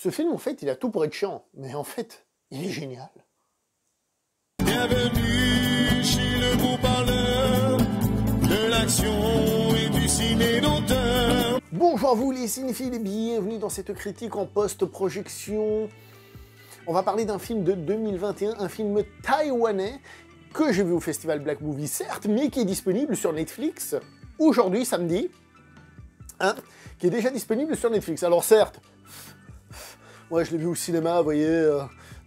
Ce film, en fait, il a tout pour être chiant, mais en fait, il est génial. Bienvenue chez le beau parleur de l'action et du ciné d'auteur. Bonjour à vous les cinéphiles et bienvenue dans cette critique en post-projection. On va parler d'un film de 2021, un film taïwanais que j'ai vu au Festival Black Movie, certes, mais qui est disponible sur Netflix aujourd'hui, samedi, hein, qui est déjà disponible sur Netflix. Alors certes, moi je l'ai vu au cinéma, vous voyez,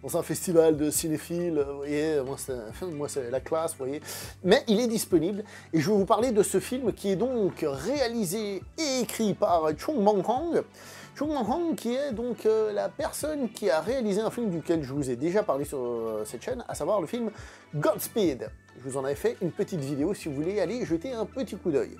dans un festival de cinéphiles, vous voyez, moi c'est la classe, vous voyez, mais il est disponible, et je vais vous parler de ce film qui est donc réalisé et écrit par Chung Mang-hong. Chung Mang-hong qui est donc la personne qui a réalisé un film duquel je vous ai déjà parlé sur cette chaîne, à savoir le film Godspeed. Je vous en avais fait une petite vidéo si vous voulez aller jeter un petit coup d'œil.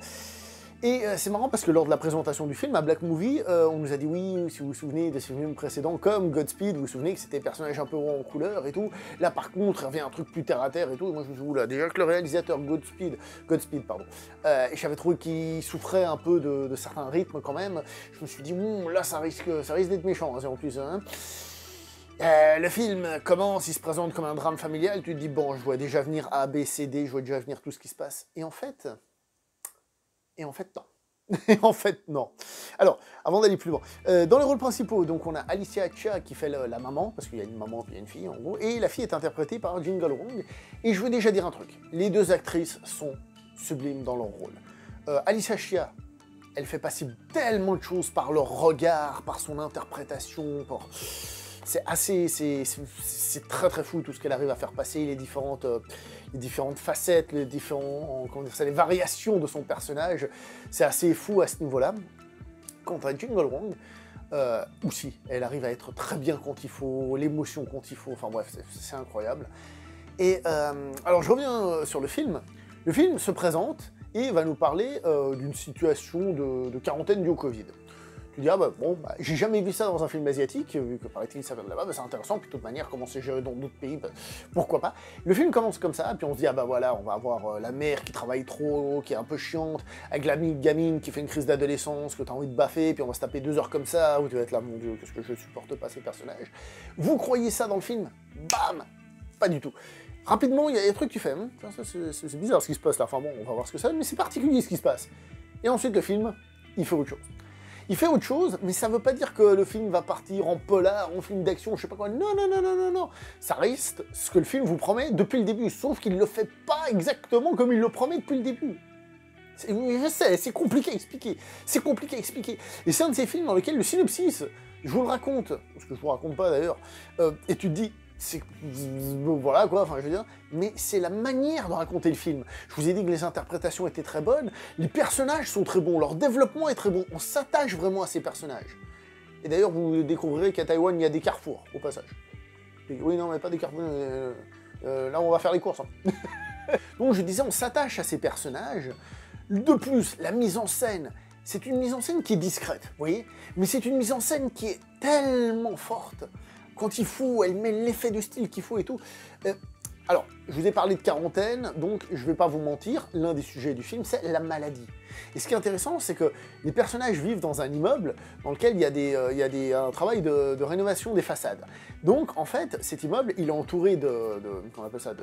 Et c'est marrant parce que lors de la présentation du film à Black Movie, on nous a dit oui, si vous vous souvenez de ces films précédents, comme Godspeed, vous vous souvenez que c'était des personnages un peu en couleur et tout. Là par contre, il y avait un truc plus terre à terre et tout. Et moi je me suis dit, oula, déjà que le réalisateur Godspeed, et j'avais trouvé qu'il souffrait un peu de certains rythmes quand même. Je me suis dit, là ça risque d'être méchant, hein, en plus. Hein. Le film commence, il se présente comme un drame familial. Tu te dis, bon, je vois déjà venir A, B, C, D, je vois déjà venir tout ce qui se passe. Et en fait, non. Et en fait, non. Alors, avant d'aller plus loin, dans les rôles principaux, donc on a Alicia Chia qui fait la maman, parce qu'il y a une maman et il y a une fille, en gros, et la fille est interprétée par Jingle Wong. Et je veux déjà dire un truc, les deux actrices sont sublimes dans leur rôle. Alicia Chia, elle fait passer tellement de choses par leur regard, par son interprétation, c'est très très fou tout ce qu'elle arrive à faire passer, les différentes facettes, les variations de son personnage, c'est assez fou à ce niveau-là. Quant à Jingle Wong, aussi, elle arrive à être très bien quand il faut, l'émotion quand il faut, enfin bref, c'est incroyable. Et alors je reviens sur le film. Le film se présente et va nous parler d'une situation de quarantaine due au Covid. Tu dis, j'ai jamais vu ça dans un film asiatique, vu que paraît-il ça vient de là-bas, c'est intéressant, puis de toute manière, comment c'est géré dans d'autres pays, pourquoi pas. Le film commence comme ça, puis on se dit, voilà, on va avoir la mère qui travaille trop, qui est un peu chiante, avec la gamine qui fait une crise d'adolescence, que t'as envie de baffer, puis on va se taper 2 heures comme ça, où tu vas être là, mon Dieu, qu'est-ce que je supporte pas ces personnages. Vous croyez ça dans le film? Bam! Pas du tout. Rapidement, il y a des trucs que tu fais, c'est bizarre ce qui se passe là, enfin bon, on va voir ce que ça donne, mais c'est particulier ce qui se passe. Et ensuite, le film, il fait autre chose. Il fait autre chose, mais ça veut pas dire que le film va partir en polar, en film d'action, je sais pas quoi. Non. Ça reste ce que le film vous promet depuis le début, sauf qu'il le fait pas exactement comme il le promet depuis le début. Je sais, c'est compliqué à expliquer. C'est compliqué à expliquer. Et c'est un de ces films dans lesquels le synopsis, je vous le raconte, parce que je vous raconte pas d'ailleurs, et tu te dis, voilà quoi, enfin je veux dire, mais c'est la manière de raconter le film. Je vous ai dit que les interprétations étaient très bonnes, les personnages sont très bons, leur développement est très bon, on s'attache vraiment à ces personnages. Et d'ailleurs, vous découvrirez qu'à Taïwan, il y a des carrefours, au passage. Et oui, non, mais pas des carrefours, là on va faire les courses. Hein. Donc je disais, on s'attache à ces personnages. De plus, la mise en scène, c'est une mise en scène qui est discrète, vous voyez, mais c'est une mise en scène qui est tellement forte. Quand il faut, elle met l'effet de style qu'il faut et tout. Alors, je vous ai parlé de quarantaine, donc je vais pas vous mentir, l'un des sujets du film, c'est la maladie. Et ce qui est intéressant, c'est que les personnages vivent dans un immeuble dans lequel il y a un travail de rénovation des façades. Donc, en fait, cet immeuble, il est entouré qu'on appelle ça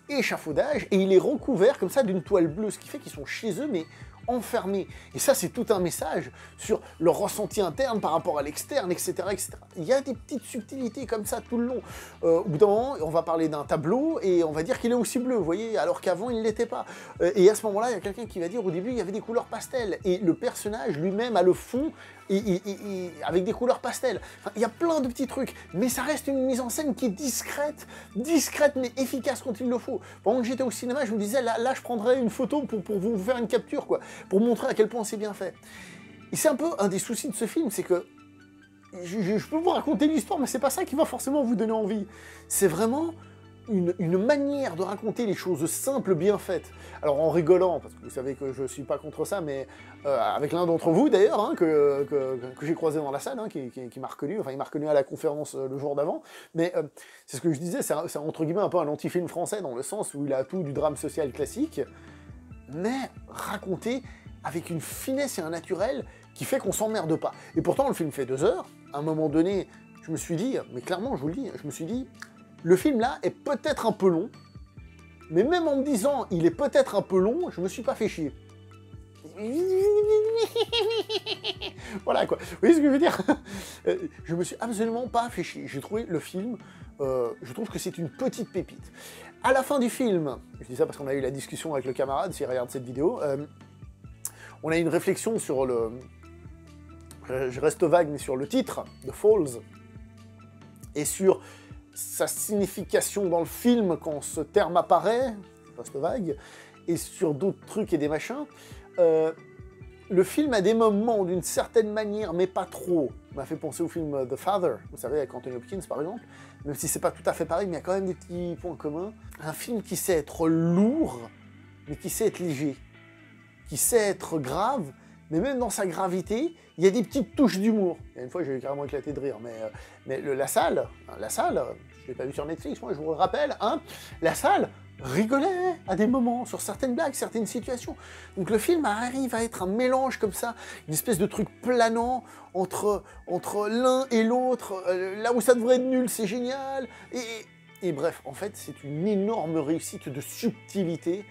échafaudage, et il est recouvert comme ça d'une toile bleue, ce qui fait qu'ils sont chez eux, mais enfermés. Et ça, c'est tout un message sur leur ressenti interne par rapport à l'externe, etc., etc. Il y a des petites subtilités comme ça tout le long. Au bout d'un moment, on va parler d'un tableau et on va dire qu'il est aussi bleu, vous voyez, alors qu'avant, il ne l'était pas. Et à ce moment-là, il y a quelqu'un qui va dire, au début, il y avait des couleurs pastel. Et le personnage lui-même a le fond avec des couleurs pastel. Enfin, il y a plein de petits trucs, mais ça reste une mise en scène qui est discrète mais efficace quand il le faut. Pendant que j'étais au cinéma, je me disais, là je prendrais une photo pour vous faire une capture, quoi, pour montrer à quel point c'est bien fait. Et c'est un peu un des soucis de ce film, c'est que je peux vous raconter l'histoire, mais c'est pas ça qui va forcément vous donner envie. C'est vraiment une manière de raconter les choses simples, bien faites. Alors en rigolant, parce que vous savez que je suis pas contre ça, mais avec l'un d'entre vous d'ailleurs, hein, que j'ai croisé dans la salle, hein, qui m'a reconnu, enfin il m'a reconnu à la conférence le jour d'avant, mais c'est ce que je disais, c'est entre guillemets un peu un anti-film français, dans le sens où il a tout du drame social classique, mais raconté avec une finesse et un naturel qui fait qu'on s'emmerde pas. Et pourtant, le film fait 2 heures. À un moment donné, je me suis dit, mais clairement, je vous le dis, je me suis dit, le film là est peut-être un peu long, mais même en me disant, il est peut-être un peu long, je me suis pas fait chier. Voilà quoi. Vous voyez ce que je veux dire? Je me suis absolument pas fait chier. J'ai trouvé le film, je trouve que c'est une petite pépite. À la fin du film, je dis ça parce qu'on a eu la discussion avec le camarade, s'il regarde cette vidéo, on a une réflexion sur le... Je reste vague, mais sur le titre de Falls, et sur sa signification dans le film quand ce terme apparaît, je reste vague, et sur d'autres trucs et des machins. Le film a des moments d'une certaine manière, mais pas trop. M'a fait penser au film The Father, vous savez, avec Anthony Hopkins par exemple, même si c'est pas tout à fait pareil, mais il y a quand même des petits points communs. Un film qui sait être lourd, mais qui sait être léger, qui sait être grave, mais même dans sa gravité, il y a des petites touches d'humour. Il y a une fois, j'ai carrément éclaté de rire, mais la salle, je l'ai pas vu sur Netflix, moi je vous le rappelle, hein, la salle rigolait à des moments sur certaines blagues, certaines situations. Donc le film arrive à être un mélange comme ça, une espèce de truc planant entre l'un et l'autre, là où ça devrait être nul, c'est génial, et bref, en fait, c'est une énorme réussite de subtilité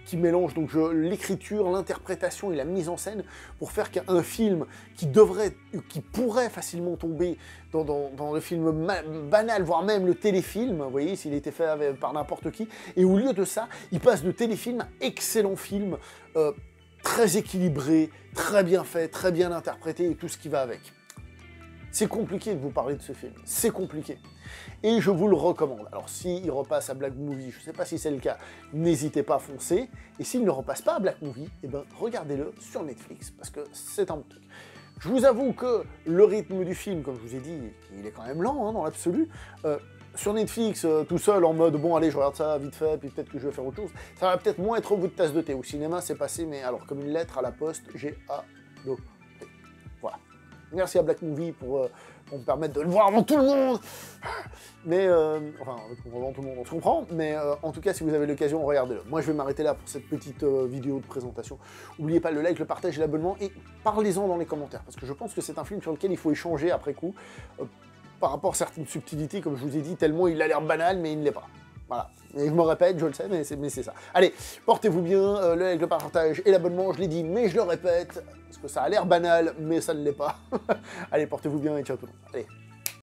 qui mélange donc l'écriture, l'interprétation et la mise en scène pour faire qu'un film qui pourrait facilement tomber dans le film banal, voire même le téléfilm, vous voyez, s'il était fait par n'importe qui, et au lieu de ça, il passe de téléfilm à excellent film, très équilibré, très bien fait, très bien interprété et tout ce qui va avec. C'est compliqué de vous parler de ce film, c'est compliqué. Et je vous le recommande. Alors s'il repasse à Black Movie, je ne sais pas si c'est le cas, n'hésitez pas à foncer. Et s'il ne repasse pas à Black Movie, eh ben, regardez-le sur Netflix, parce que c'est un bon truc. Je vous avoue que le rythme du film, comme je vous ai dit, il est quand même lent hein, dans l'absolu. Sur Netflix, tout seul, en mode, bon allez, je regarde ça vite fait, puis peut-être que je vais faire autre chose, ça va peut-être moins être au bout de tasse de thé. Au cinéma, c'est passé, mais alors comme une lettre à la poste, j'ai adoré. Voilà. Merci à Black Movie pour me permettre de le voir avant tout le monde. Mais, enfin, avant tout le monde, on se comprend. Mais en tout cas, si vous avez l'occasion, regardez-le. Moi, je vais m'arrêter là pour cette petite vidéo de présentation. N'oubliez pas le like, le partage et l'abonnement. Et parlez-en dans les commentaires. Parce que je pense que c'est un film sur lequel il faut échanger après coup. Par rapport à certaines subtilités, comme je vous ai dit, tellement il a l'air banal, mais il ne l'est pas. Voilà. Et je me répète, je le sais, mais c'est ça. Allez, portez-vous bien, le like, le partage et l'abonnement, je l'ai dit, mais je le répète, parce que ça a l'air banal, mais ça ne l'est pas. Allez, portez-vous bien et ciao tout le monde. Allez.